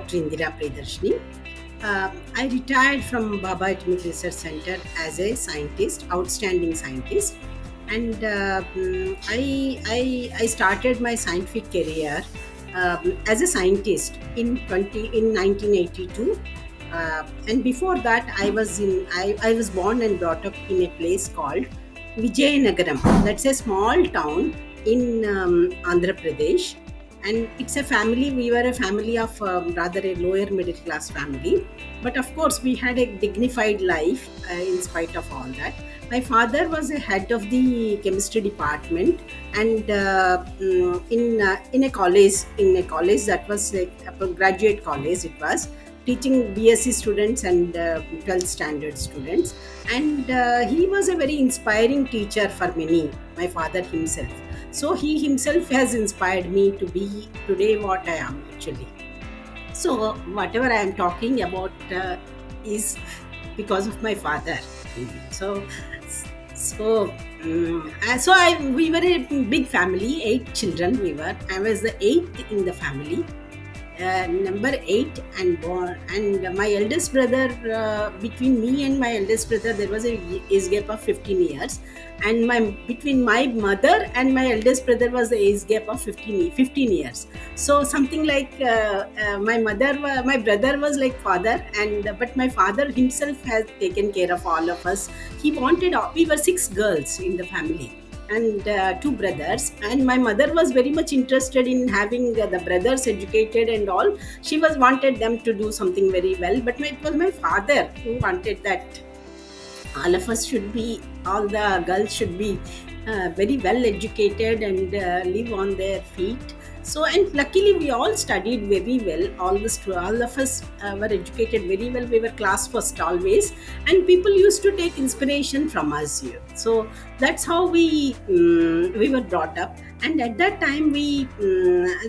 Dr. Indira Priyadarshini. I retired from Baba Atomic Research Center as a scientist, outstanding scientist, and I started my scientific career as a scientist in 1982. And before that, I was born and brought up in a place called Vijayanagaram. That's a small town in Andhra Pradesh, and it's a family. We were a family of rather a lower middle class family, but of course we had a dignified life in spite of all that. My father was a head of the chemistry department, and in a college that was like a graduate college. It was teaching BSc students and 12th standard students, and he was a very inspiring teacher for many. My father himself, so he himself has inspired me to be today what I am actually. So whatever I am talking about is because of my father. So we were a big family, 8 children we were. I was the eighth in the family, number 8, and born. And my eldest brother, between me and my eldest brother there was a age gap of 15 years, and my between my mother and my eldest brother was the age gap of 15 years. So something like my brother was like father, and but my father himself has taken care of all of us. He wanted We were 6 girls in the family, and 2 brothers, and my mother was very much interested in having the brothers educated and all. She was wanted them to do something very well, but it was my father who wanted that all of us should be, all the girls should be very well educated and live on their feet. So, and luckily we all studied very well. All of us were educated very well. We were class first always, and people used to take inspiration from us here. So that's how we were brought up. And at that time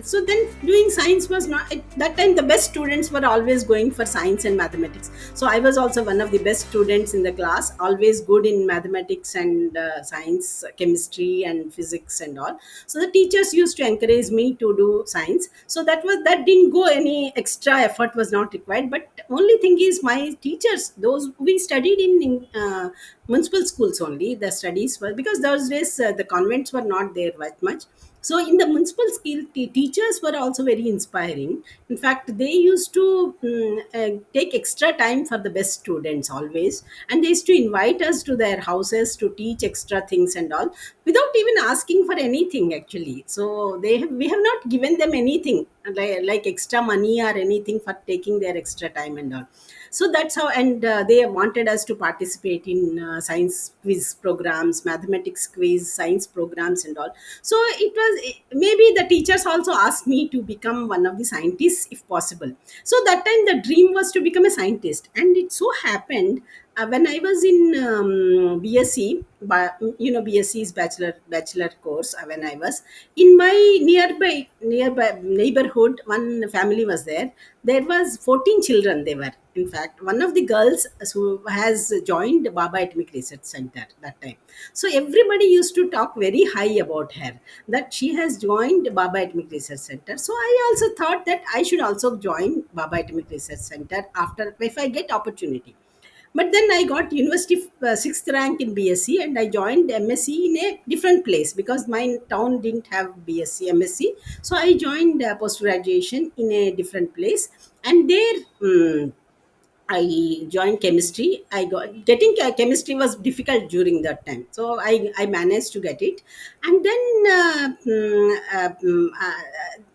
so then doing science was not, at that time the best students were always going for science and mathematics. So I was also one of the best students in the class, always good in mathematics and science, chemistry and physics and all. So the teachers used to encourage me to do science. So that didn't go, any extra effort was not required. But only thing is, my teachers, those we studied in municipal schools only, the studies were, because those days the convents were not there that much. So in the municipal school, teachers were also very inspiring. In fact, they used to take extra time for the best students always, and they used to invite us to their houses to teach extra things and all, without even asking for anything actually. So we have not given them anything like extra money or anything for taking their extra time and all. So that's how. And they wanted us to participate in science quiz programs, mathematics quiz, science programs and all. So it was, maybe the teachers also asked me to become one of the scientists if possible. So that time the dream was to become a scientist, and it so happened when I was in BSc, BSc is bachelor course. When I was in my nearby neighborhood, one family was there. There was 14 children. They were, in fact, one of the girls who has joined Baba Atomic Research Center that time. So everybody used to talk very high about her, that she has joined Baba Atomic Research Center. So I also thought that I should also join Baba Atomic Research Center after, if I get opportunity. But then I got university sixth rank in BSc, and I joined MSc in a different place because my town didn't have BSc, MSc. So I joined post graduation in a different place, and there. I joined chemistry. I got getting chemistry was difficult during that time, so I managed to get it. And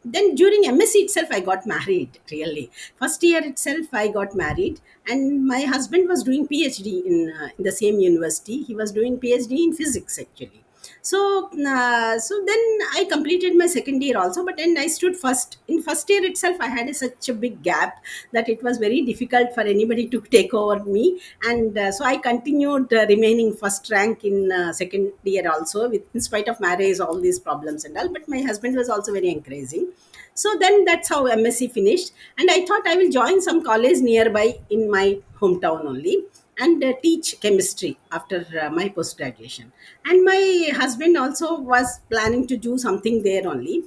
then during MSc itself, I got married. Really, first year itself, I got married, and my husband was doing PhD in the same university. He was doing PhD in physics actually. So then I completed my second year also, but then I stood first. In first year itself, I had such a big gap that it was very difficult for anybody to take over me. And so I continued remaining first rank in second year also, with, in spite of marriage, all these problems and all. But my husband was also very encouraging. So then that's how MSc finished. And I thought I will join some college nearby in my hometown only, and teach chemistry after my post graduation. And my husband also was planning to do something there only.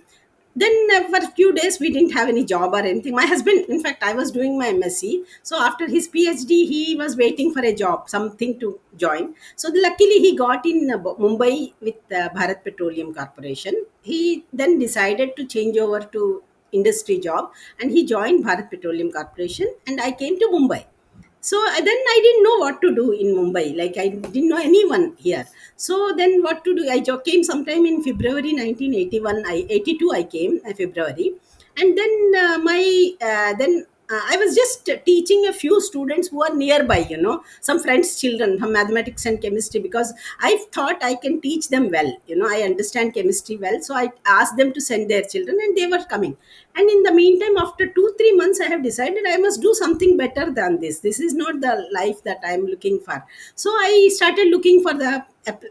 Then for a few days we didn't have any job or anything. My husband, in fact, I was doing my MSc, so after his PhD he was waiting for a job, something to join. So luckily he got in Mumbai with Bharat Petroleum Corporation. He then decided to change over to industry job, and he joined Bharat Petroleum Corporation, and I came to Mumbai. So then I didn't know what to do in Mumbai, like I didn't know anyone here. So then what to do, came sometime in February 1981, 82 I came, February. And then then I was just teaching a few students who are nearby, some friends children, some mathematics and chemistry, because I thought I can teach them well, I understand chemistry well. So I asked them to send their children, and they were coming. And in the meantime, after 2 3 months, I have decided I must do something better than this is not the life that I am looking for. So I started looking for the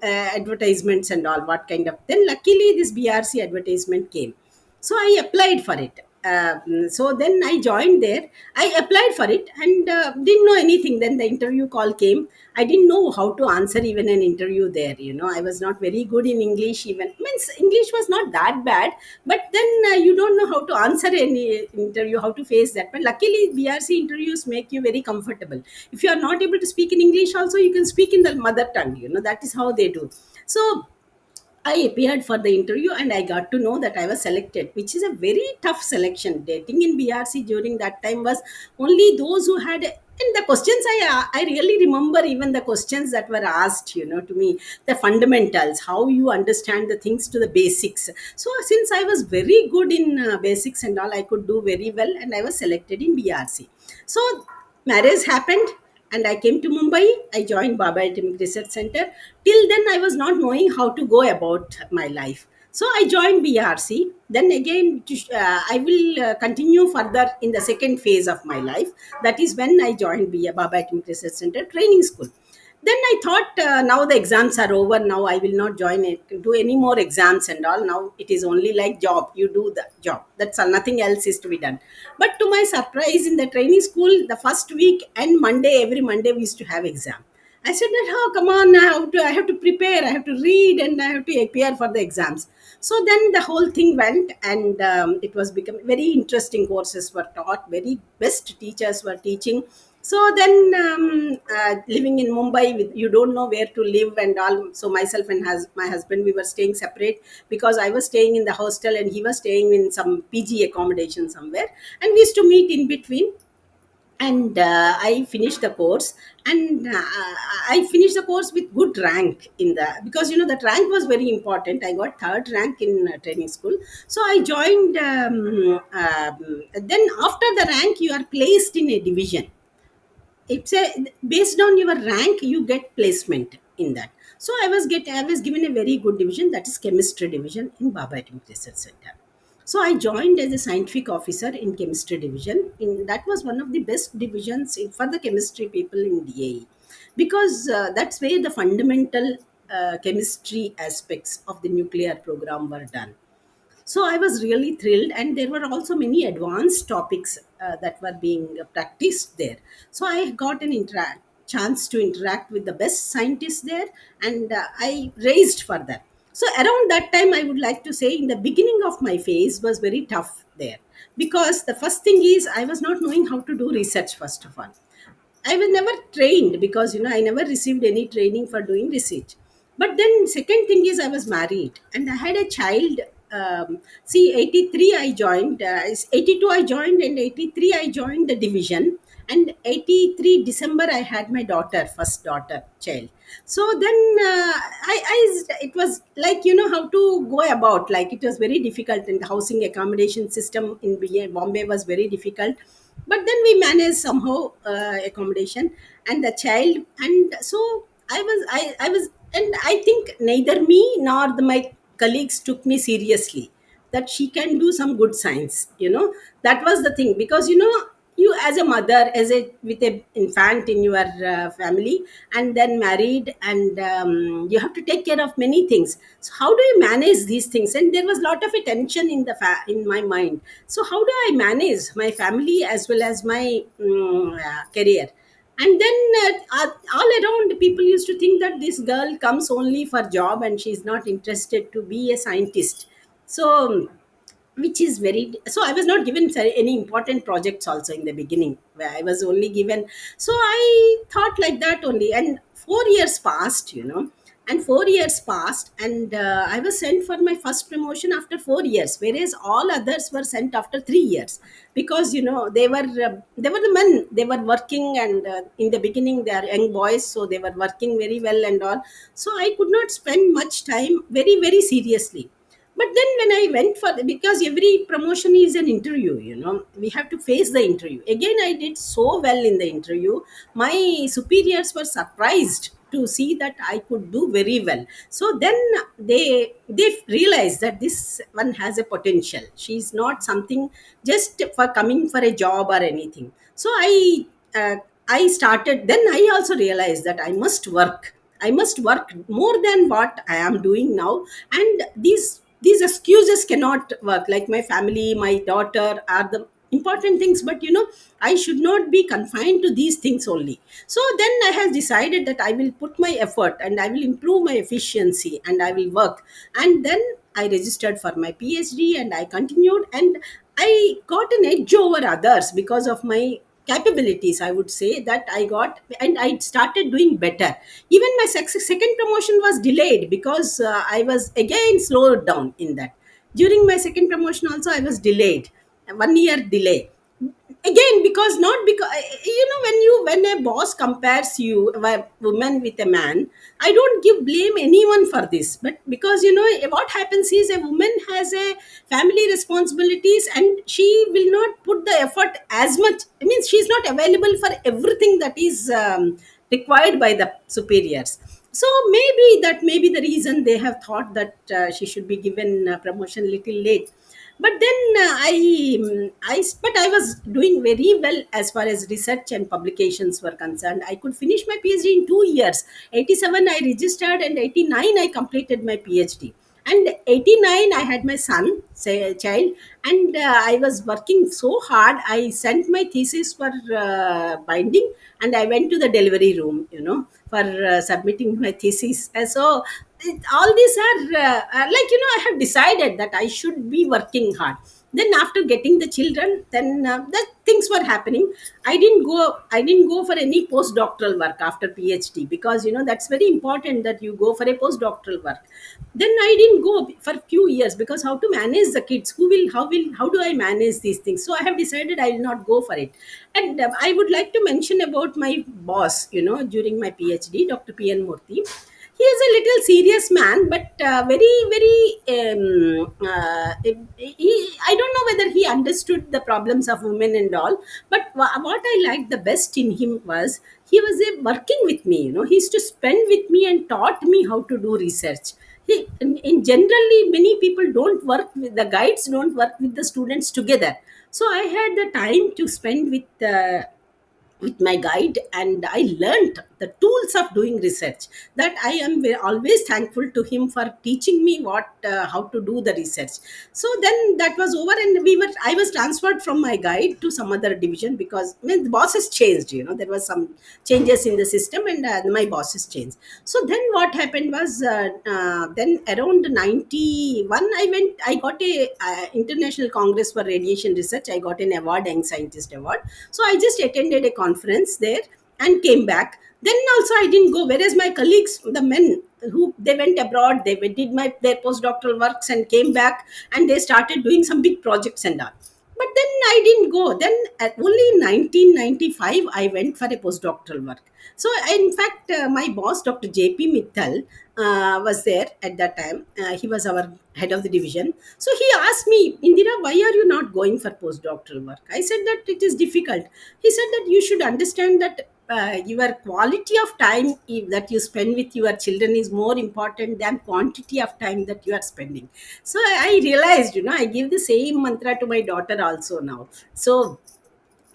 advertisements and all, what kind of. Then luckily this BRC advertisement came, so I applied for it. So then I joined there. I applied for it, and didn't know anything. Then the interview call came. I didn't know how to answer even an interview there. I was not very good in English. Even means English was not that bad, but then you don't know how to answer any interview, how to face that. But luckily BRC interviews make you very comfortable. If you are not able to speak in English also, you can speak in the mother tongue. That is how they do. So I appeared for the interview, and I got to know that I was selected, which is a very tough selection. Dating in BRC during that time was only those who had. And the questions I really remember, even the questions that were asked, to me, the fundamentals, how you understand the things to the basics. So since I was very good in basics and all, I could do very well, and I was selected in BRC. So marriage happened, and I came to Mumbai. I joined Baba Atomic Research Center. Till then, I was not knowing how to go about my life. So I joined BRC. Then again, I will continue further in the second phase of my life. That is when I joined Baba Atomic Research Center Training School. Then I thought, now the exams are over. Now I will not join it, do any more exams and all. Now it is only like job. You do the job. That's all. Nothing else is to be done. But to my surprise, in the training school, the first week and Monday, every Monday we used to have exam. I said that, oh, come on, I have to prepare, I have to read, and I have to appear for the exams. So then the whole thing went, and it was become very interesting. Courses were taught, very best teachers were teaching. So then, living in Mumbai, you don't know where to live and all. So myself and my husband, we were staying separate, because I was staying in the hostel and he was staying in some PG accommodation somewhere, and we used to meet in between. And I finished the course, and I finished the course with good rank in the, because that rank was very important. I got third rank in training school. So I joined. Then after the rank, you are placed in a division. It's a, based on your rank you get placement in that. So I was given a very good division, that is chemistry division in Baba Atomic Research Center. So I joined as a scientific officer in chemistry division. That was one of the best divisions for the chemistry people in DAE, because that's where the fundamental chemistry aspects of the nuclear program were done. So I was really thrilled, and there were also many advanced topics that were being practiced there. So I got an chance to interact with the best scientists there, and I raised for that. So around that time, I would like to say, in the beginning of my phase was very tough there, because the first thing is I was not knowing how to do research. First of all, I was never trained, because I never received any training for doing research. But then second thing is I was married and I had a child. See, 83 I joined, 82 I joined, and 83 I joined the division. And 83 December I had my daughter, first daughter, child. So then it was like, how to go about. Like, it was very difficult, and the housing accommodation system in Bombay was very difficult. But then we managed somehow accommodation and the child. And so I was, and I think neither me nor my colleagues took me seriously, that she can do some good science. That was the thing, because you as a mother, as a with a infant in your family, and then married, and you have to take care of many things. So how do you manage these things? And there was a lot of a tension in in my mind. So how do I manage my family as well as my career? And then all around, people used to think that this girl comes only for job and she's not interested to be a scientist. So which is very, so I was not given any important projects also in the beginning, where I was only given. So I thought like that only, and 4 years passed, and 4 years passed, and I was sent for my first promotion after 4 years, whereas all others were sent after 3 years, because they were the men, they were working, and in the beginning they are young boys, so they were working very well and all. So I could not spend much time very very seriously. But then when I went for, because every promotion is an interview, we have to face the interview again. I did so well in the interview. My superiors were surprised to see that I could do very well. So then they realized that this one has a potential. She's not something just for coming for a job or anything. So uh, I started, then I also realized that I must work more than what I am doing now. And these excuses cannot work, like my family, my daughter are the important things, but I should not be confined to these things only. So then I have decided that I will put my effort and I will improve my efficiency and I will work. And then I registered for my PhD and I continued, and I got an edge over others because of my capabilities, I would say that I got, and I started doing better. Even my second promotion was delayed because I was again slowed down in that. During my second promotion also I was delayed, 1 year delay again, because not because, when a boss compares you, a woman with a man, I don't give blame anyone for this, but because what happens is a woman has a family responsibilities and she will not put the effort as much. I mean, she's not available for everything that is required by the superiors. So maybe that may be the reason they have thought that she should be given promotion little late. But then but I was doing very well as far as research and publications were concerned. I could finish my PhD in 2 years. 87 I registered, and 89 I completed my PhD. And 89 I had my son, say a child, and I was working so hard. I sent my thesis for binding, and I went to the delivery room, for submitting my thesis. And so all these are like, I have decided that I should be working hard. Then after getting the children, then the things were happening. I didn't go for any postdoctoral work after PhD, because that's very important that you go for a postdoctoral work. Then I didn't go for few years, because how to manage the kids, how do I manage these things? So I have decided I will not go for it. And I would like to mention about my boss, during my PhD, Dr. PN Murthy. He is a little serious man, but very very I don't know whether he understood the problems of women and all. But what I liked the best in him was, he was working with me. He used to spend with me and taught me how to do research. In generally, many people don't work with the guides, don't work with the students together. So I had the time to spend with my guide, and I learned the tools of doing research. That I am always thankful to him for teaching me how to do the research. So then that was over, and I was transferred from my guide to some other division, because I mean, the boss has changed. There was some changes in the system, and my boss has changed. So then what happened was, then around 91 I got a international congress for radiation research. I got an award, young scientist award. So I just attended a conference there and came back. Then also I didn't go, whereas my colleagues, the men who they went abroad, they did their postdoctoral works and came back, and they started doing some big projects and all. But then I didn't go. Then only in 1995 I went for a postdoctoral work. So in fact, my boss, Dr. JP Mittal, was there at that time. He was our head of the division. So he asked me, Indira, why are you not going for postdoctoral work? I said that it is difficult. He said that you should understand that your quality of time that you spend with your children is more important than quantity of time that you are spending. So I realized, I give the same mantra to my daughter also now. So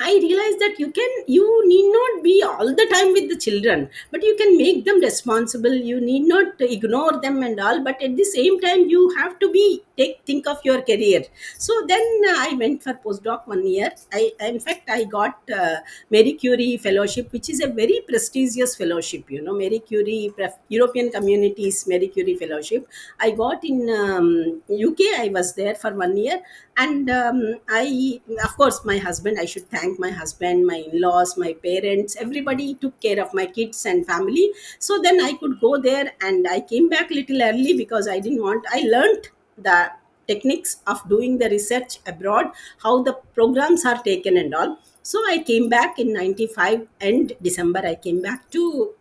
I realized that you need not be all the time with the children, but you can make them responsible. You need not to ignore them and all, but at the same time, you have to think of your career. So then I went for postdoc 1 year. In fact, I got Marie Curie Fellowship, which is a very prestigious fellowship. Marie Curie European Communities Marie Curie Fellowship. I got in UK. I was there for 1 year, And I, of course, my husband, I should thank my husband, my in-laws, my parents, everybody took care of my kids and family. So then I could go there, and I came back little early because I didn't want, I learned the techniques of doing the research abroad, how the programs are taken and all. So I came back in 95, and December I came back to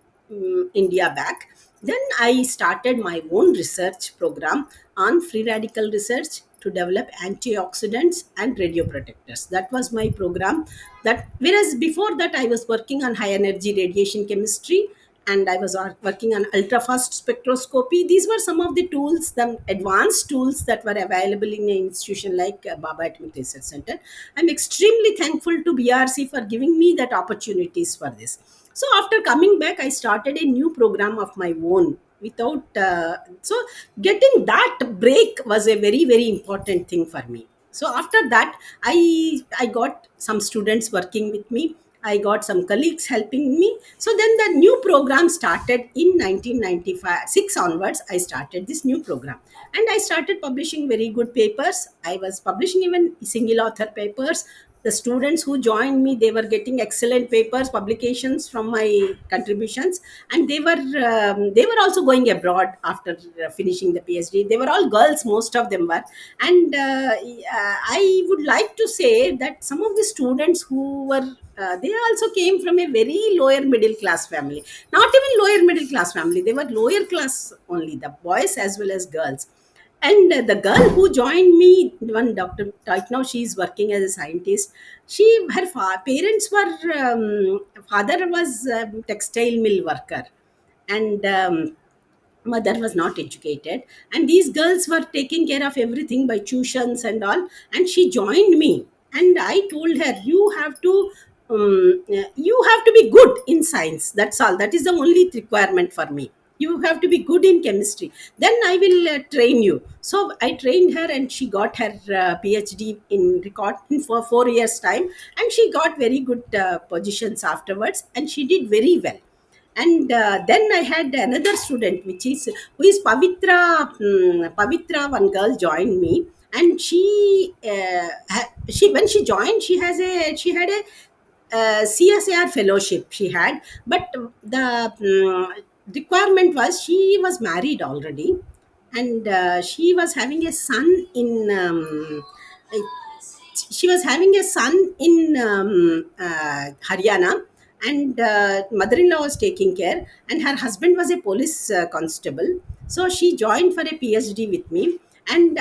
India back. Then I started my own research program on free radical research to develop antioxidants and radioprotectors. That was my program. That, whereas before that I was working on high energy radiation chemistry, and I was working on ultra fast spectroscopy. These were some of the tools, the advanced tools that were available in an institution like Baba Atomic Research Center. I'm extremely thankful to BRC for giving me that opportunities for this. So after coming back, I started a new program of my own without so getting that break was a very very important thing for me. So after that, I got some students working with me, I got some colleagues helping me. So then the new program started in 1995 6 onwards. I started this new program, and I started publishing very good papers. I was publishing even single author papers. The students who joined me, they were getting excellent papers publications from my contributions, and they were also going abroad after finishing the PhD. They were all girls, most of them were. And I would like to say that some of the students who were they also came from a very lower middle class family, not even lower middle class family, they were lower class only, the boys as well as girls. And the girl who joined me, one doctor, right now she is working as a scientist. She, her parents were, father was a textile mill worker, and mother was not educated. And these girls were taking care of everything by tuitions and all. And she joined me, and I told her, you have to be good in science. That's all. That is the only requirement for me. You have to be good in chemistry, then I will train you. So I trained her, and she got her PhD in record in for 4 years time, and she got very good positions afterwards, and she did very well. And then I had another student, which is who is Pavitra. Pavitra, one girl joined me, and she, when she joined, she had a CSAR fellowship she had. But the requirement was, she was married already, and she was having a son in she was having a son in Haryana, and mother-in-law was taking care, and her husband was a police constable. So she joined for a PhD with me, and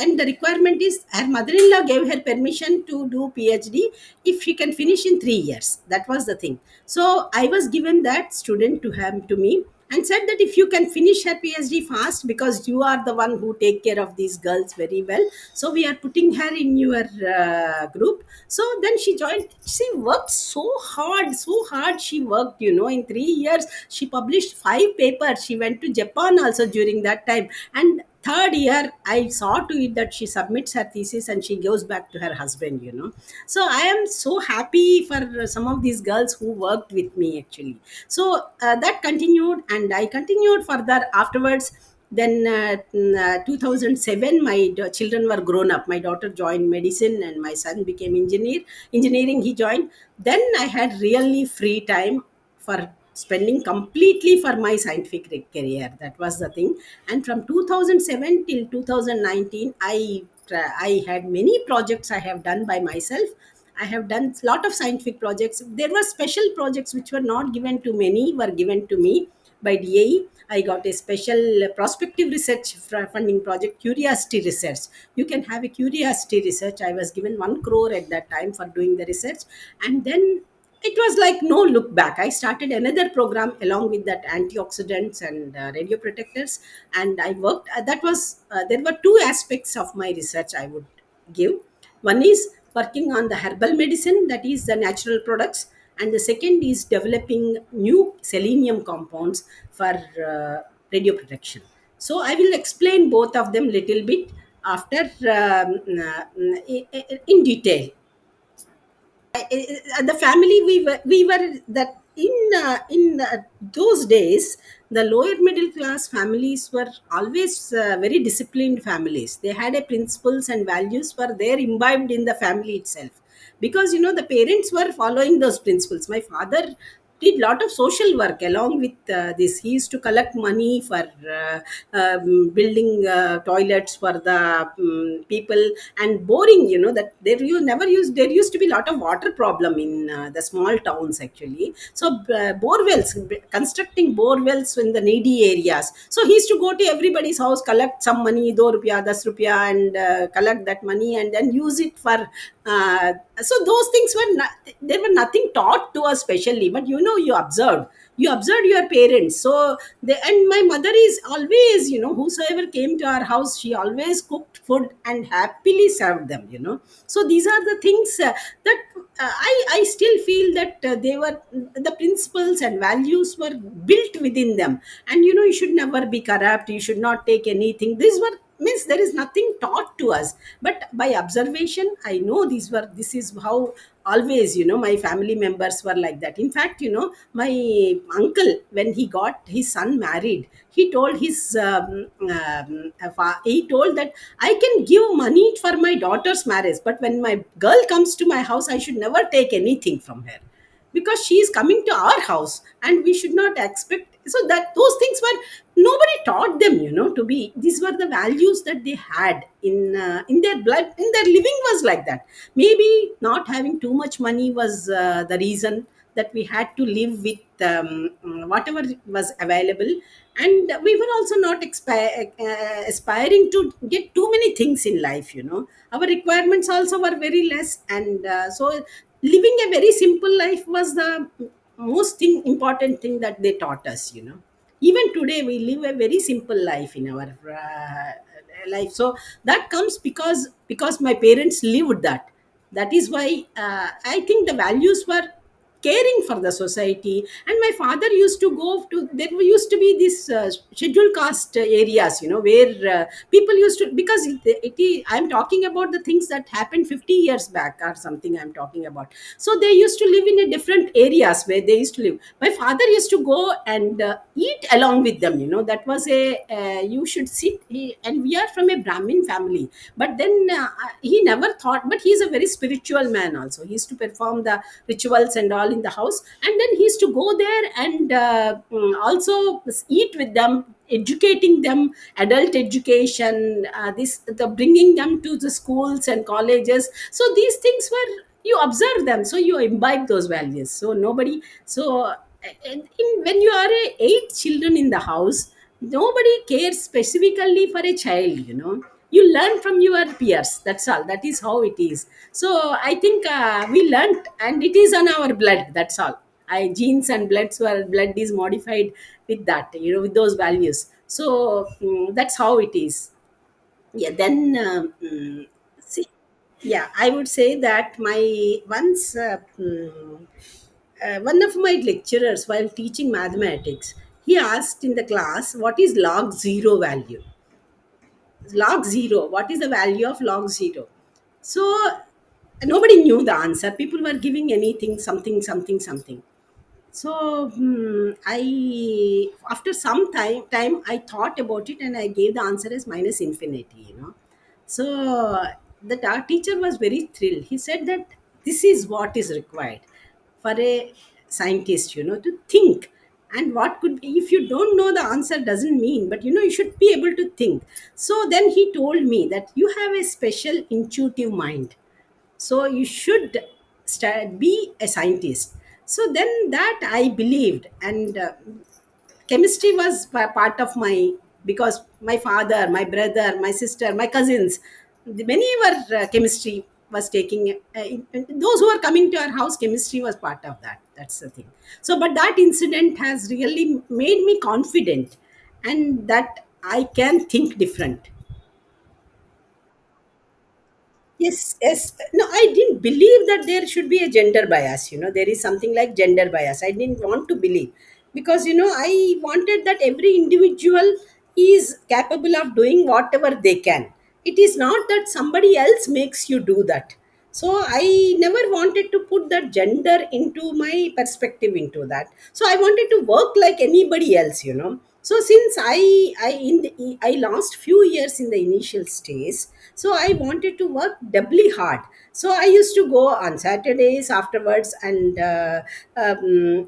and the requirement is, her mother-in-law gave her permission to do PhD if she can finish in 3 years. That was the thing. So I was given that student to me, and said that if you can finish her PhD fast, because you are the one who take care of these girls very well, so we are putting her in your group. So then she joined. She worked so hard she worked, in 3 years she published 5 papers. She went to Japan also during that time. And third year, I saw to it that she submits her thesis and she goes back to her husband. So I am so happy for some of these girls who worked with me actually. So that continued, and I continued further afterwards. Then 2007, my children were grown up. My daughter joined medicine, and my son became engineering he joined. Then I had really free time for spending completely for my scientific career. That was the thing. And from 2007 till 2019, I had many projects I have done by myself. I have done a lot of scientific projects. There were special projects which were not given to many, were given to me by DAE. I got a special prospective research funding project, curiosity research. You can have a curiosity research. I was given 1 crore at that time for doing the research. And then it was like no look back. I started another program along with that, antioxidants and radio protectors. And I worked, there were two aspects of my research I would give. One is working on the herbal medicine, that is the natural products, and the second is developing new selenium compounds for radio protection. So I will explain both of them little bit after in detail. The family, we were that in those days, the lower middle class families were always very disciplined families. They had a principles and values were there imbibed in the family itself, because the parents were following those principles. My father did lot of social work along with this. He used to collect money for building toilets for the people, and boring, that there used to be a lot of water problem in the small towns actually. So borewells, constructing borewells in the needy areas. So he used to go to everybody's house, collect some money, do rupiah, 10 rupiah, and collect that money and then use it for uh, so those things were not, there were nothing taught to us specially, but you observed your parents. So they, and my mother is always, whosoever came to our house, she always cooked food and happily served them, so these are the things that I still feel that they were, the principles and values were built within them. And you should never be corrupt, you should not take anything. These were, means there is nothing taught to us, but by observation I know this is how always, my family members were like that. In fact, my uncle, when he got his son married, he told he told that I can give money for my daughter's marriage, but when my girl comes to my house, I should never take anything from her, because she is coming to our house and we should not expect. So that those things were, nobody taught them, to be, these were the values that they had in their blood, in their living was like that. Maybe not having too much money was the reason that we had to live with whatever was available. And we were also not aspiring to get too many things in life. Our requirements also were very less, and so living a very simple life was the most important thing that they taught us. Even today we live a very simple life in our life. So that comes because my parents lived that. That is why I think the values were caring for the society. And my father used to go to, there used to be this scheduled caste areas, where people used to, because I'm talking about the things that happened 50 years back or something I'm talking about. So they used to live in a different areas where they used to live. My father used to go and eat along with them. That was a you should sit. And we are from a Brahmin family, but then he never thought. But he is a very spiritual man also. He used to perform the rituals and all in the house, and then he used to go there and also eat with them, educating them, adult education, this the bringing them to the schools and colleges. So these things were, you observe them, so you imbibe those values. So nobody, so when you are eight children in the house, nobody cares specifically for a child. You learn from your peers, that's all. That is how it is. So I think we learned, and it is on our blood, that's all. Genes and blood is modified with that, with those values. So that's how it is. Yeah, then see, yeah, I would say that my once one of my lecturers, while teaching mathematics, he asked in the class, what is log zero value? Log zero, what is the value of log zero? So nobody knew the answer. People were giving anything, something, something, something. So I, after some time, I thought about it and I gave the answer as minus infinity. So the teacher was very thrilled. He said that this is what is required for a scientist, to think. And what could be, if you don't know the answer doesn't mean, but you should be able to think. So then he told me that you have a special intuitive mind, so you should be a scientist. So then that I believed. And chemistry was part of my, because my father, my brother, my sister, my cousins, many were chemistry was taking those who are coming to our house, chemistry was part of that. That's the thing. So but that incident has really made me confident, and that I can think different. Yes, yes. No, I didn't believe that there should be a gender bias. There is something like gender bias. I didn't want to believe, because, I wanted that every individual is capable of doing whatever they can. It is not that somebody else makes you do that. So I never wanted to put that gender into my perspective into that. So I wanted to work like anybody else, so since I lost few years in the initial stage, so I wanted to work doubly hard. So I used to go on Saturdays afterwards, and I don't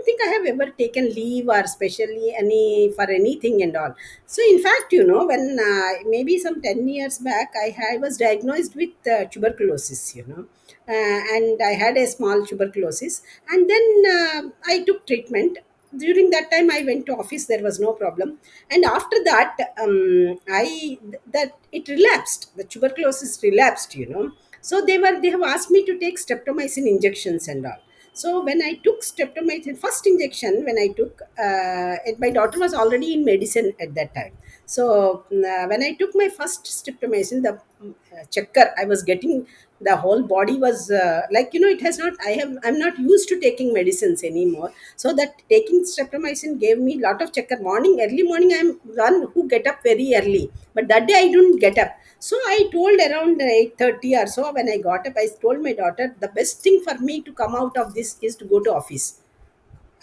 think I have ever taken leave or especially any for anything and all. So in fact, when maybe some 10 years back, I was diagnosed with tuberculosis, and I had a small tuberculosis, and then I took treatment. During that time, I went to office. There was no problem, and after that, that it relapsed. The tuberculosis relapsed, So they have asked me to take streptomycin injections and all. So when I took streptomycin, first injection when I took, my daughter was already in medicine at that time. So when I took my first streptomycin, the checker I was getting, the whole body was like, it has not. I'm not used to taking medicines anymore. So that taking streptomycin gave me lot of checker. Morning, early morning, I'm one who get up very early, but that day I didn't get up. So I told around 8:30 or so, when I got up, I told my daughter, the best thing for me to come out of this is to go to office.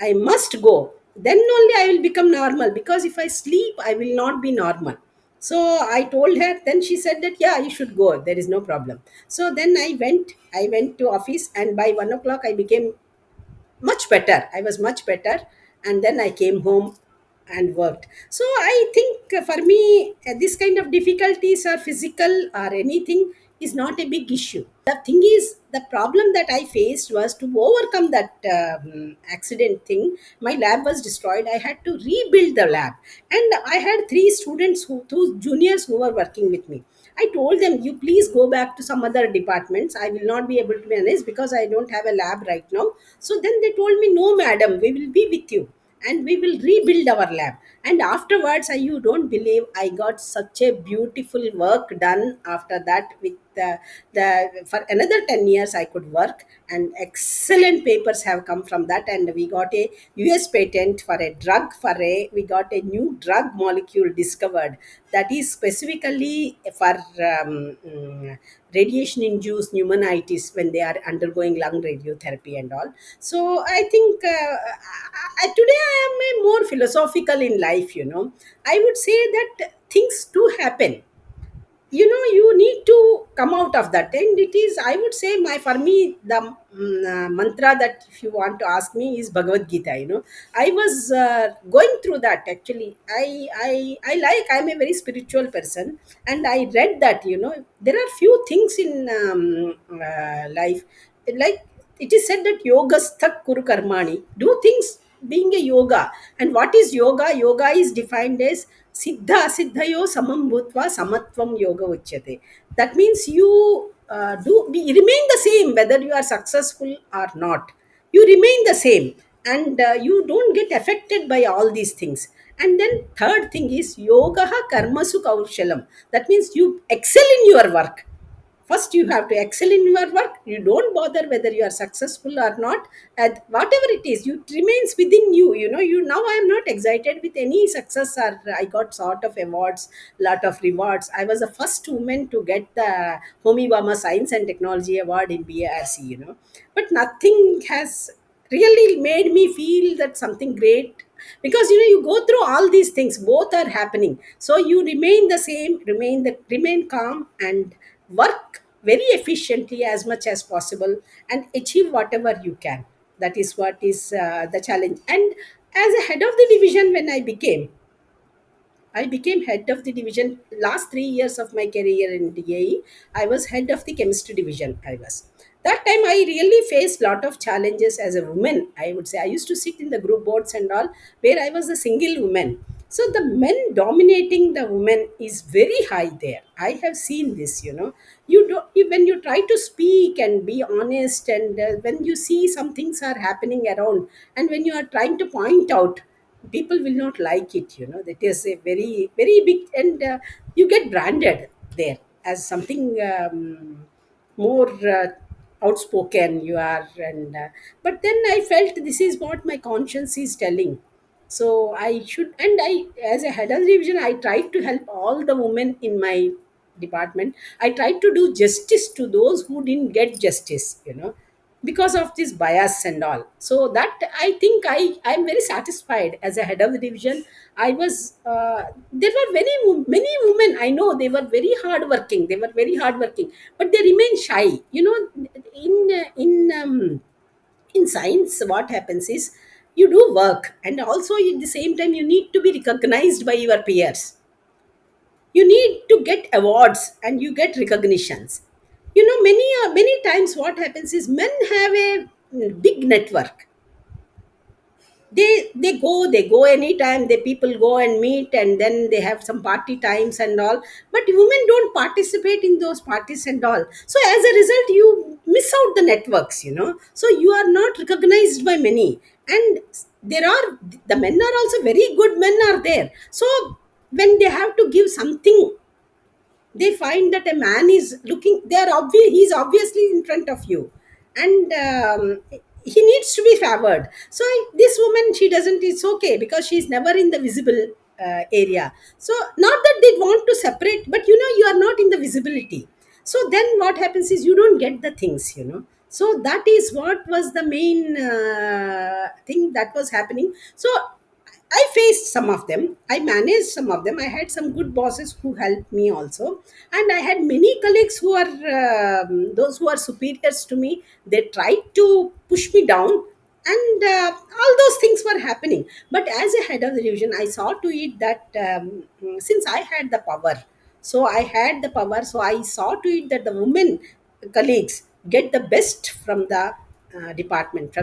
I must go. Then only I will become normal, because if I sleep, I will not be normal. So I told her, then she said that, yeah, you should go. There is no problem. So then I went to office, and by 1 o'clock I became much better. I was much better. And then I came home and worked. So I think for me, this kind of difficulties or physical or anything is not a big issue. The thing is, the problem that I faced was to overcome that accident thing. My lab was destroyed. I had to rebuild the lab. And I had three students, two juniors who were working with me. I told them, you please go back to some other departments. I will not be able to manage because I don't have a lab right now. So then they told me, no, madam, we will be with you and we will rebuild our lab. And afterwards, you don't believe, I got such a beautiful work done after that. With the for another 10 years I could work, and excellent papers have come from that. And we got a US patent for a drug, we got a new drug molecule discovered, that is specifically for radiation induced pneumonitis when they are undergoing lung radiotherapy and all. So I think today I am a more philosophical in life. I would say that things do happen. You need to come out of that, and it is, I would say, my for me the mantra that, if you want to ask me, is Bhagavad Gita. I was going through that actually. I'm a very spiritual person, and I read that, there are few things in life, like it is said that yogastha kuru karmani, do things being a yoga. And what is yoga? Yoga is defined as siddha siddhayo samam bhutva samatvam yoga uchyate. That means you remain the same whether you are successful or not. You remain the same, and you don't get affected by all these things. And then third thing is yoga karmasu kaushalam. That means you excel in your work. First you have to excel in your work. You don't bother whether you are successful or not. And whatever it is, it remains within you. You now, I am not excited with any success, or I got sort of awards, lot of rewards. I was the first woman to get the Homi Bama Science and Technology Award in BARC. But nothing has really made me feel that something great, because you go through all these things, both are happening. So you remain the same, remain calm, and work very efficiently as much as possible, and achieve whatever you can. That is what is the challenge. And as a head of the division, when I became head of the division last 3 years of my career in DAE. I was head of the chemistry division. I was that time. I really faced lot of challenges as a woman. I would say I used to sit in the group boards and all, where I was a single woman. So the men dominating the women is very high there. I have seen this. When you try to speak and be honest, and when you see some things are happening around, and when you are trying to point out, people will not like it. That is a very very big, and you get branded there as something more outspoken you are. And but then I felt this is what my conscience is telling. So I should, and I, as a head of the division, I tried to help all the women in my department, I tried to do justice to those who didn't get justice, because of this bias and all. So that, I think, I'm very satisfied as a head of the division. I was there were many women I know, they were very hardworking, but they remain shy. In science, what happens is, you do work, and also at the same time you need to be recognized by your peers. You need to get awards and you get recognitions. Many times what happens is, men have a big network. They go anytime, the people go and meet, and then they have some party times and all. But women don't participate in those parties and all, so as a result you miss out the networks, so you are not recognized by many. And there are, the men are also very good men are there. So when they have to give something, they find that a man is looking, they are obvious, he's obviously in front of you, and he needs to be favored. So this woman, she doesn't, it's okay, because she's never in the visible area. So not that they want to separate, but you are not in the visibility. So then what happens is, you don't get the things, so that is what was the main thing that was happening. So I faced some of them. I managed some of them. I had some good bosses who helped me also, and I had many colleagues who are those who are superiors to me. They tried to push me down, and all those things were happening. But as a head of the division, I saw to it that, since I had the power, so I saw to it that the women colleagues get the best from the department,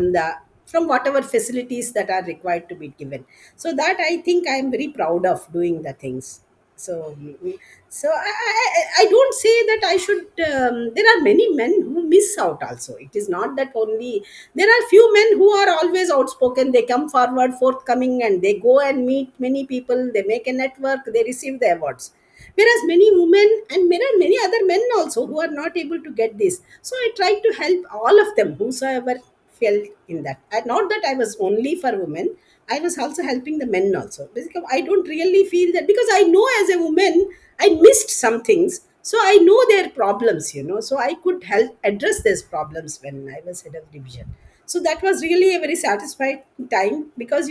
from whatever facilities that are required to be given. So that, I think, I am very proud of doing the things. So I don't say that I should, there are many men who miss out also. It is not that only, there are few men who are always outspoken, they come forward, forthcoming, and they go and meet many people, they make a network, they receive the awards. Whereas many women, and there are many other men also who are not able to get this. So I try to help all of them, whosoever felt in that. And not that I was only for women, I was also helping the men also. Basically, I don't really feel that, because I know as a woman, I missed some things. So I know their problems, so I could help address these problems when I was head of division. So that was really a very satisfied time, because,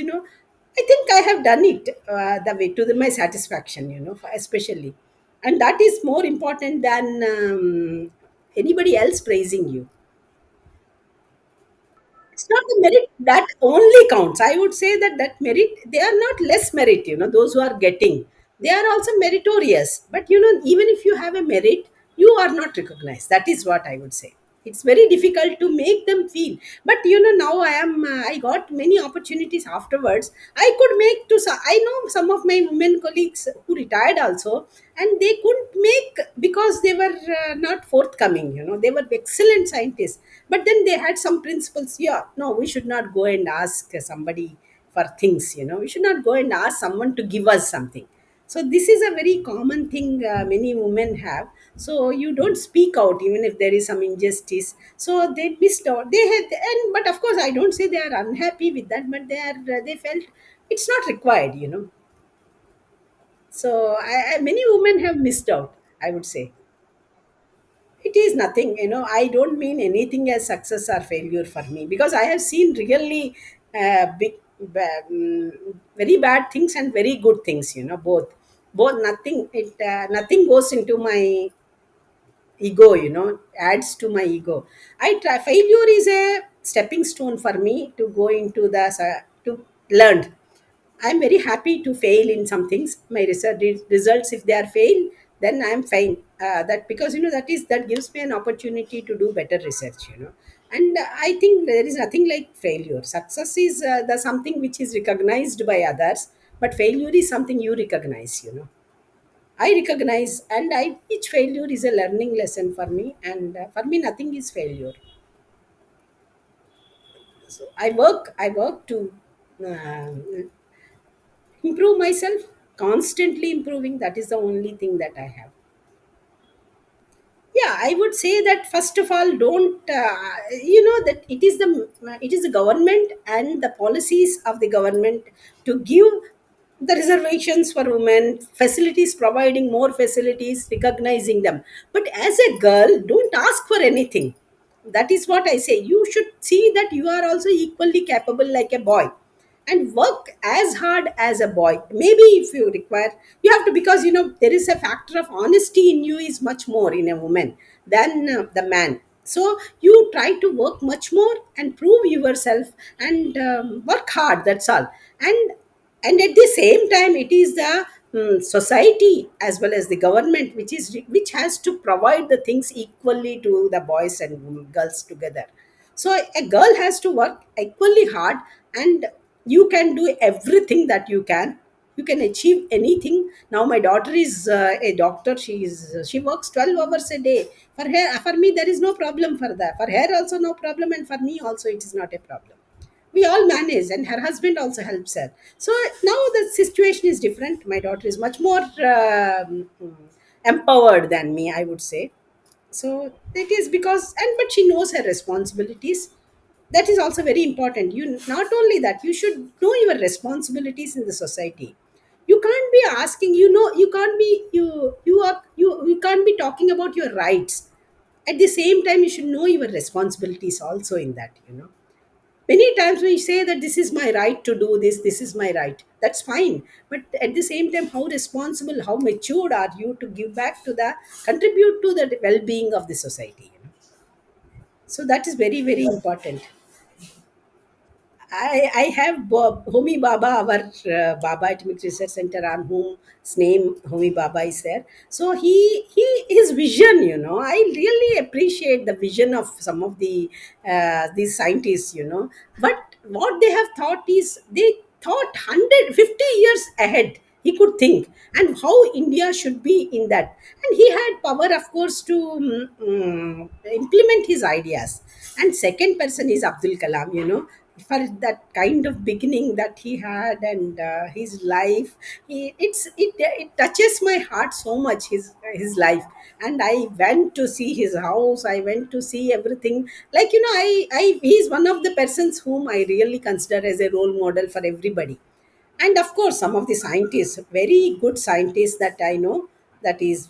I think I have done it the way to my satisfaction, especially. And that is more important than anybody else praising you. It's not the merit that only counts. I would say that merit, they are not less merit, those who are getting, they are also meritorious. But even if you have a merit, you are not recognized. That is what I would say. It's very difficult to make them feel. But now I got many opportunities afterwards. I could make to I know some of my women colleagues who retired also, and they couldn't make because they were not forthcoming. They were excellent scientists, but then they had some principles. Yeah, no, we should not go and ask somebody for things. We should not go and ask someone to give us something. So this is a very common thing many women have. So you don't speak out even if there is some injustice. So they missed out. They had, and but of course I don't say they are unhappy with that, but they felt it's not required. So many women have missed out, I would say. It is nothing, I don't mean anything as success or failure for me, because I have seen really very bad things and very good things, both. Nothing goes into my ego, adds to my ego. I try, failure is a stepping stone for me to go into the to learn. I'm very happy to fail in some things. My results, if they are fail, then I'm fine. That, because that gives me an opportunity to do better research. And I think there is nothing like failure. Success is the something which is recognized by others, but failure is something you recognize. I recognize, and each failure is a learning lesson for me, and for me, nothing is failure. So I work to uh, improve myself, constantly improving. That is the only thing that I have. Yeah, I would say that, first of all, don't that it is the government and the policies of the government to give the reservations for women, facilities, providing more facilities, recognizing them. But as a girl, don't ask for anything. That is what I say. You should see that you are also equally capable like a boy, and work as hard as a boy. Maybe if you require, you have to, because there is a factor of honesty in you is much more in a woman than the man. So you try to work much more and prove yourself, and work hard, that's all. And at the same time, it is the society as well as the government which has to provide the things equally to the boys and girls together. So a girl has to work equally hard, and you can do everything that you can achieve anything. Now my daughter is a doctor. She works 12 hours a day. For me there is no problem. For that, for her also no problem, and for me also it is not a problem. We all manage, and her husband also helps her. So now the situation is different. My daughter is much more empowered than me, I would say. So it is because, and but she knows her responsibilities. That is also very important. You, not only that, you should know your responsibilities in the society. You can't be asking, you can't be, you can't be talking about your rights. At the same time, you should know your responsibilities also in that. Many times we say that this is my right to do this, this is my right, that's fine. But at the same time, how responsible, how matured are you to give back to the, contribute to the well-being of the society. So that is very, very important. I have Homi Baba, our Baba Atomic Research Center, on whom's name Homi Baba is there. So he his vision, I really appreciate the vision of some of these scientists. But what they have thought is, they thought 150 years ahead. He could think, and how India should be in that, and he had power, of course, to implement his ideas. And second person is Abdul Kalam. For that kind of beginning that he had, and his life, it touches my heart so much, his life. And I went to see his house, I went to see everything. Like, I he's one of the persons whom I really consider as a role model for everybody. And of course, some of the scientists, very good scientists that I know, that is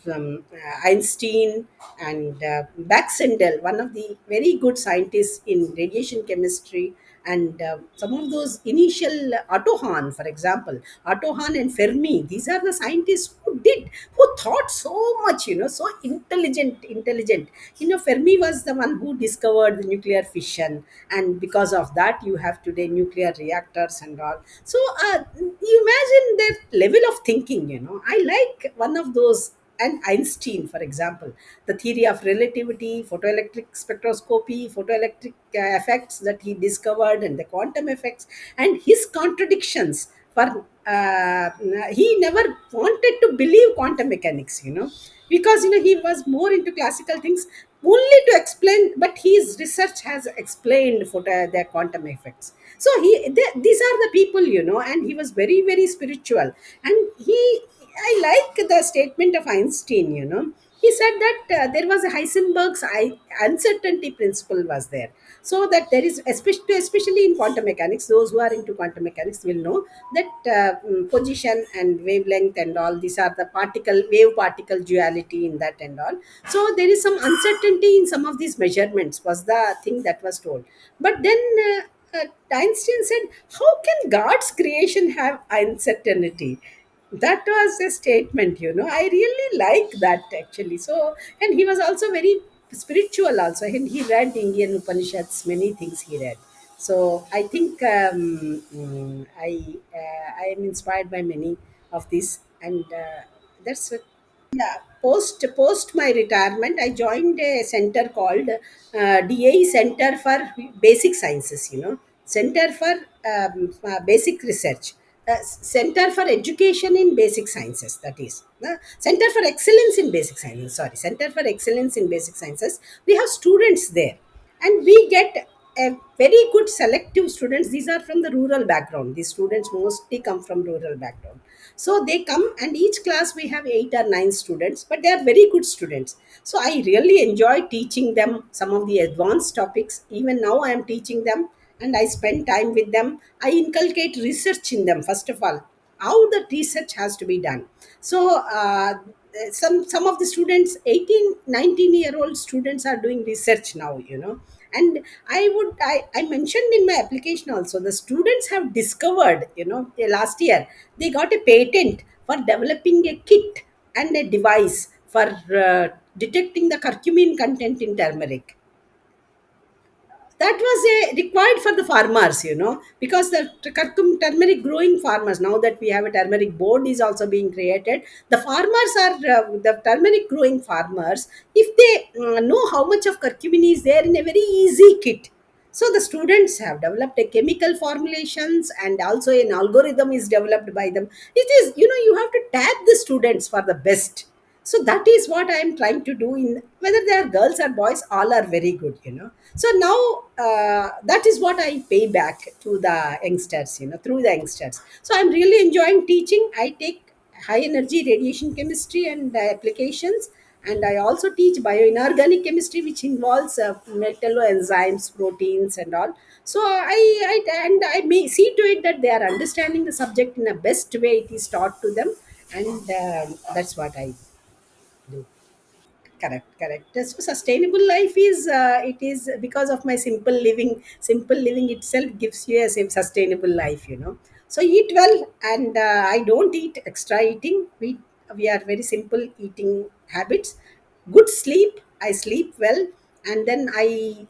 Einstein and Baxendale, one of the very good scientists in radiation chemistry. And some of those initial, Otto Hahn, for example, Otto Hahn and Fermi, these are the scientists who thought so much, so intelligent. Fermi was the one who discovered the nuclear fission, and because of that, you have today nuclear reactors and all. So you imagine that level of thinking. I like one of those. And Einstein, for example, the theory of relativity, photoelectric spectroscopy, photoelectric effects that he discovered, and the quantum effects, and his contradictions. For he never wanted to believe quantum mechanics, because he was more into classical things, only to explain. But his research has explained for the quantum effects. So these are the people, and he was very, very spiritual. And I like the statement of Einstein. He said that there was a Heisenberg's uncertainty principle was there. So that there is, especially in quantum mechanics, those who are into quantum mechanics will know that position and wavelength and all, these are the wave particle duality in that and all. So there is some uncertainty in some of these measurements, was the thing that was told. But then Einstein said, how can God's creation have uncertainty? That was a statement. I really like that, actually. So, and he was also very spiritual also, and he read Indian Upanishads, many things he read. So I think I am inspired by many of these. And that's it. Yeah, post my retirement, I joined a center called DAE Center for Basic Sciences. Center for Basic Research, Center for Education in Basic Sciences. That is Center for Excellence in Basic Sciences. Sorry, Center for Excellence in Basic Sciences. We have students there, and we get a very good selective students. These are from the rural background. These students mostly come from rural background. So they come, and each class we have 8 or 9 students, but they are very good students. So I really enjoy teaching them some of the advanced topics. Even now I am teaching them, and I spend time with them. I inculcate research in them, first of all. how the research has to be done. So some of the students, 18, 19 year old students are doing research now, and I mentioned in my application also, the students have discovered, last year they got a patent for developing a kit and a device for detecting the curcumin content in turmeric. That was a required for the farmers, because the turmeric growing farmers, now that we have a turmeric board is also being created, the farmers are the turmeric growing farmers, if they know how much of curcumin is there in a very easy kit. So the students have developed a chemical formulations, and also an algorithm is developed by them. It is, you have to tag the students for the best. So that is what I am trying to do, in whether they are girls or boys, all are very good, so now that is what I pay back to the youngsters, through the youngsters. So I'm really enjoying teaching. I take high energy radiation chemistry and applications, and I also teach bioinorganic chemistry, which involves metalloenzymes, proteins and all. So I may see to it that they are understanding the subject in a best way it is taught to them, and that's what I do. Correct, correct. So sustainable life is, it is because of my simple living. Simple living itself gives you a sustainable life, So eat well, and I don't eat extra eating. We are very simple eating habits. Good sleep. I sleep well, and then I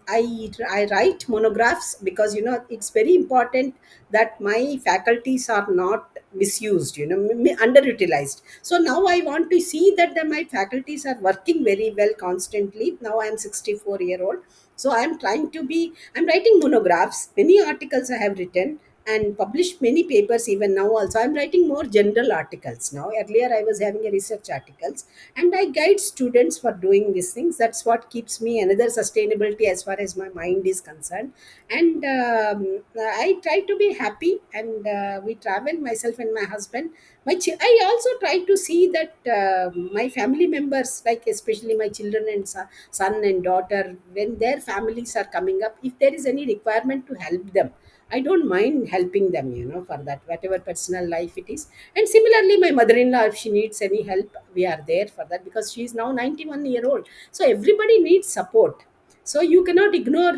write monographs, because it's very important that my faculties are not misused, underutilized. So now I want to see that my faculties are working very well constantly. Now I am 64-year-old, so I'm writing monographs. Many articles I have written and published many papers. Even now also I'm writing more general articles now. Earlier I was having a research articles, and I guide students for doing these things. That's what keeps me another sustainability as far as my mind is concerned. And I try to be happy, and we travel, myself and my husband. I also try to see that my family members, like especially my children and son and daughter, when their families are coming up, if there is any requirement to help them, I don't mind helping them, for that, whatever personal life it is. And similarly, my mother-in-law, if she needs any help, we are there for that, because she is now 91-year-old. So everybody needs support. So you cannot ignore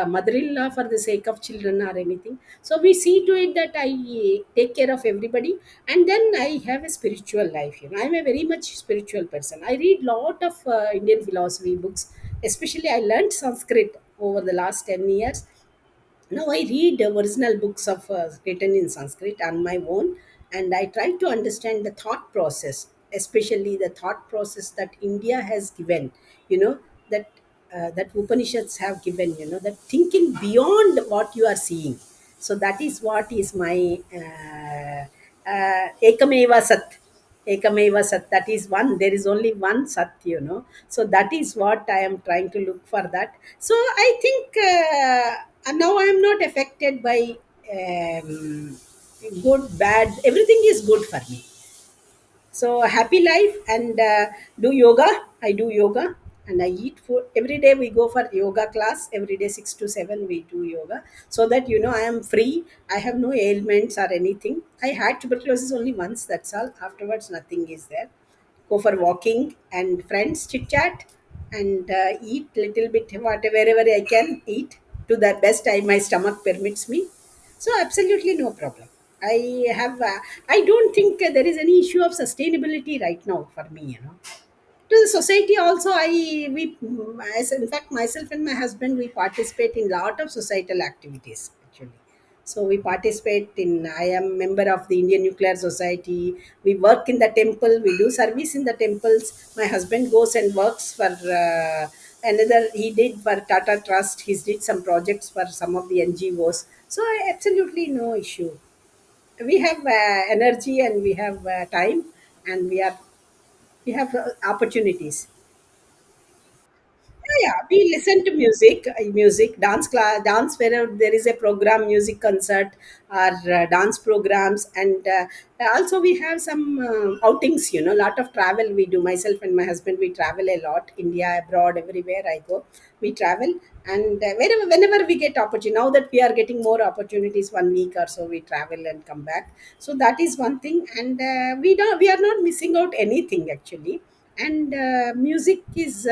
mother-in-law for the sake of children or anything. So we see to it that I take care of everybody. And then I have a spiritual life. I'm a very much spiritual person. I read lot of Indian philosophy books. Especially, I learned Sanskrit over the last 10 years. Now I read original books of written in Sanskrit on my own, and I try to understand the thought process, especially the thought process that India has given. You know that that Upanishads have given. That thinking beyond what you are seeing. So that is what is my Ekameva Sat. Ekameva Sat. That is one. There is only one Sat. So that is what I am trying to look for. That. So I think now I am not affected by good, bad. Everything is good for me. So happy life, and do yoga. I do yoga, and I eat food every day. We go for yoga class every day, 6 to 7. We do yoga, so that I am free. I have no ailments or anything. I had tuberculosis only once. That's all. Afterwards, nothing is there. Go for walking and friends chit chat, and eat little bit whatever wherever I can eat to the best my stomach permits me. So absolutely no problem. I have. I don't think there is any issue of sustainability right now for me. To the society also, as in fact, myself and my husband, we participate in lot of societal activities actually. So we participate in. I am member of the Indian Nuclear Society. We work in the temple. We do service in the temples. My husband goes and works for another. He did for Tata Trust. He did some projects for some of the NGOs. So absolutely no issue. We have energy, and we have time, and we have opportunities. Yeah, we listen to music, dance class, dance wherever there is a program, music concert, or dance programs, and also we have some outings. Lot of travel we do. Myself and my husband, we travel a lot, India, abroad, everywhere I go, we travel, and whenever we get opportunity. Now that we are getting more opportunities, 1 week or so we travel and come back. So that is one thing, and we are not missing out anything actually. And music is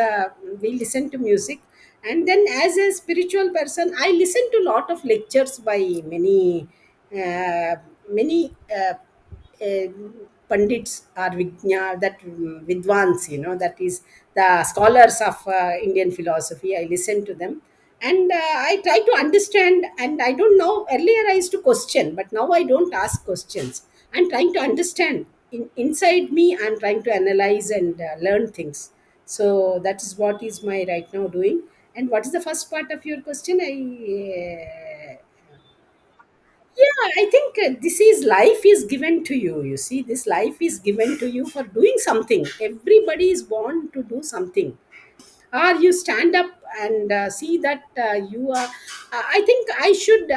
we listen to music. And then as a spiritual person, I listen to lot of lectures by uh, many uh, pandits or vidwans, that is the scholars of Indian philosophy. I listen to them, and I try to understand. And I don't know, earlier I used to question, but now I don't ask questions. I'm trying to understand. Inside me, I'm trying to analyze and learn things. So that is what is my right now doing. And what is the first part of your question? Yeah, I think this is life is given to you. You see, this life is given to you for doing something. Everybody is born to do something, or you stand up and see that you are. I think I should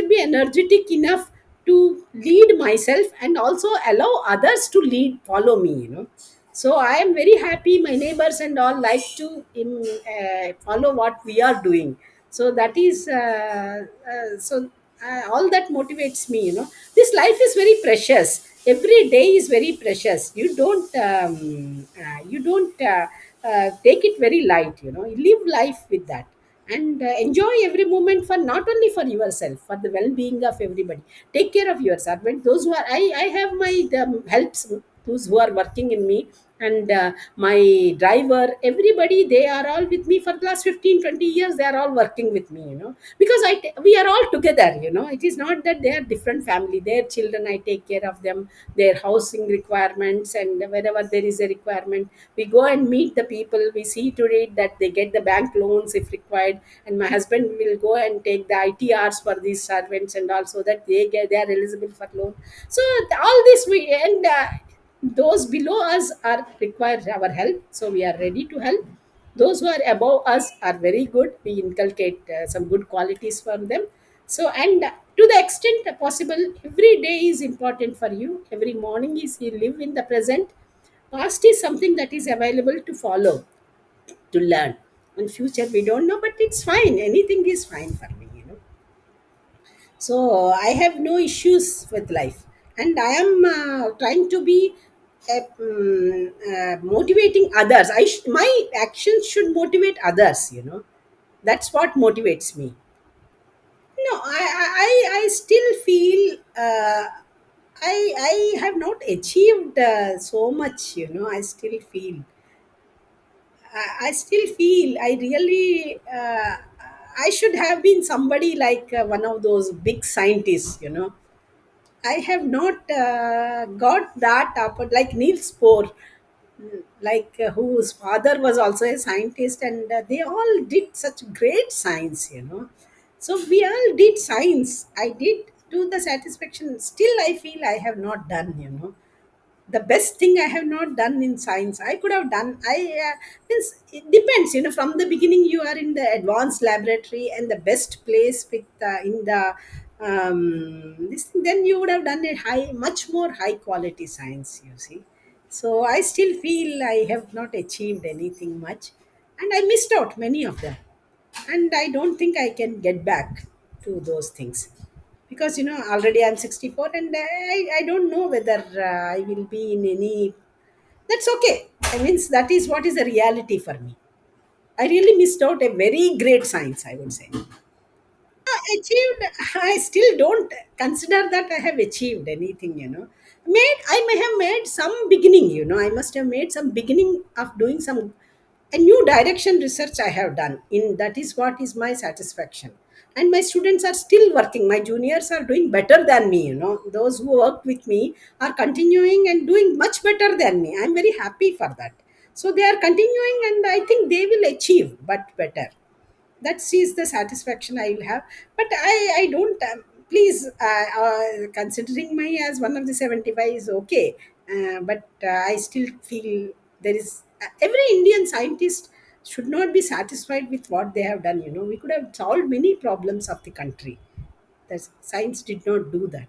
be energetic enough to lead myself, and also allow others to lead, follow me, so I am very happy my neighbors and all like to follow what we are doing. So that is all that motivates me. This life is very precious. Every day is very precious. You don't take it very light. You live life with that, and enjoy every moment, for not only for yourself, for the well-being of everybody. Take care of yourself. When those who are, I have my helps, those who are working in me, and my driver, everybody, they are all with me for the last 15-20 years. They are all working with me, because we are all together. It is not that they are different family. Their children, I take care of them, their housing requirements, and wherever there is a requirement, we go and meet the people. We see to it that they get the bank loans if required, and my husband will go and take the ITRs for these servants, and also that they are eligible for loan. So all this we, and those below us are require our help, so we are ready to help. Those who are above us are very good. We inculcate some good qualities for them. So, and to the extent possible, every day is important for you. Every morning is, you live in the present. Past is something that is available to follow, to learn. In future we don't know, but it's fine. Anything is fine for me. So I have no issues with life, and I am trying to be motivating others. My actions should motivate others. That's what motivates me. No, I still feel I have not achieved so much. I still feel I still feel I really I should have been somebody like one of those big scientists. I have not got that up, like Niels Bohr, like whose father was also a scientist, and they all did such great science. So we all did science. I did to the satisfaction. Still, I feel I have not done. The best thing I have not done in science, I could have done. Means it depends. From the beginning, you are in the advanced laboratory and the best place with in the this thing, then you would have done a much more high quality science. You see, so I still feel I have not achieved anything much, and I missed out many of them, and I don't think I can get back to those things, because already I'm 64, and I don't know whether I will be in any. That's okay. I mean, that is what is the reality for me. I really missed out a very great science, I would say. Achieved, I still don't consider that I have achieved anything. I may have made some beginning. I must have made some beginning of doing some a new direction research I have done. In that is what is my satisfaction. And my students are still working. My juniors are doing better than me. Those who work with me are continuing and doing much better than me. I'm very happy for that. So they are continuing, and I think they will achieve but better. That is the satisfaction I will have. But I don't please considering my as one of the 75 is okay. But I still feel there is every Indian scientist should not be satisfied with what they have done. We could have solved many problems of the country. The science did not do that.